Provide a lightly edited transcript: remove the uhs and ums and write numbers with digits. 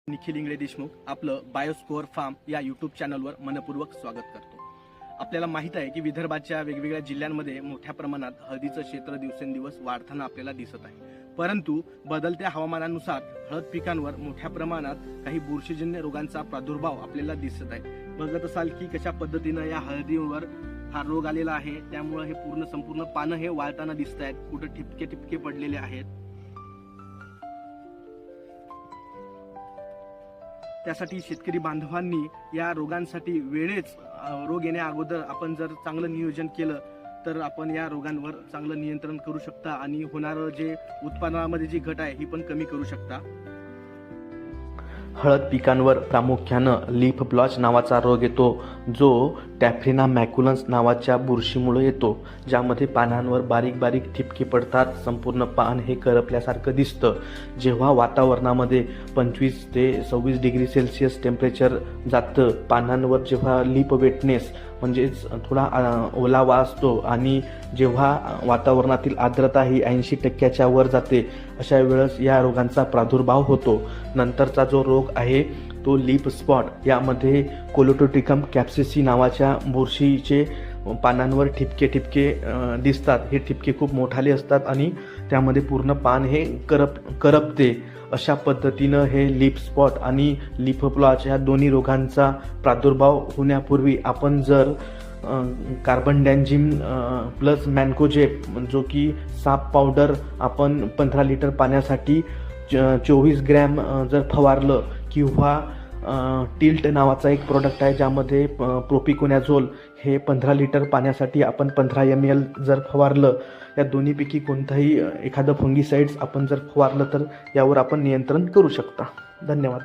निखिल इंगळे देशमुख आपलं बायोस्कोअर फार्म या यूट्यूब चॅनलवर मनपूर्वक स्वागत करतो. आपल्याला माहित आहे की विदर्भाच्या वेगवेगळ्या जिल्ह्यांमध्ये मोठ्या प्रमाणात हळदीचं क्षेत्र दिवसेंदिवस वाढताना आपल्याला दिसत आहे. परंतु बदलत्या हवामानानुसार हळद पिकांवर मोठ्या प्रमाणात काही बुरशीजन्य रोगांचा प्रादुर्भाव आपल्याला दिसत आहे. बघत असाल की कशा पद्धतीनं या हळदीवर हा रोग आलेला आहे. त्यामुळे हे संपूर्ण पानं हे वाळताना दिसत आहेत. कुठे ठिपके ठिपके पडलेले आहेत. त्यासाठी शेतकरी बांधवांनी या रोगांसाठी वेळेच रोग येण्या अगोदर आपण जर चांगलं नियोजन केलं तर आपण या रोगांवर चांगलं नियंत्रण करू शकता आणि होणारं जे उत्पादनामध्ये जी घट आहे ही पण कमी करू शकता. हळद पिकांवर प्रामुख्यानं लीफ ब्लॉच नावाचा रोग येतो, जो टॅफ्रिना मॅक्युलन्स नावाच्या बुरशीमुळे येतो, ज्यामध्ये पानांवर बारीक बारीक ठिपके पडतात. संपूर्ण पान हे करपल्यासारखं दिसतं. जेव्हा वातावरणामध्ये 25 ते 26 डिग्री सेल्सिअस टेम्परेचर जातं, पानांवर जेव्हा लीफ वेटनेस म्हणजेच थोडा ओलावा असतो आणि जेव्हा वातावरणातील आर्द्रता ही 80% वर जाते, अशा वेळेस या रोगांचा प्रादुर्भाव होतो. नंतरचा जो रोग आहे तो लीफ स्पॉट. यामध्ये कोलोटोटिकम कॅप्सिसी नावाच्या बुरशीचे पानांवर ठिपके दिसतात. हे ठिपके खूप मोठाले असतात आणि त्यामध्ये पूर्ण पान हे करपते. अशा पद्धतीनं हे लीफ स्पॉट आणि लीफ ब्लॉच या दोन्ही रोगांचा प्रादुर्भाव होण्यापूर्वी आपण जर कार्बन डॅन्झिम प्लस मॅन्कोजेब जो की साप पावडर आपण 15 लिटर पाण्यासाठी 24 ग्रॅम जर फवारलं, किंवा टिल्ट नावाचा एक प्रोडक्ट आहे ज्यामध्ये प्रोपिकोनॅझोल हे 15 लिटर पाण्यासाठी आपण 15 ml जर फवारलं, या दोन्हीपैकी कोणताही एखादं फंगिसाइड्स आपण जर फवारलं तर यावर आपण नियंत्रण करू शकता. धन्यवाद.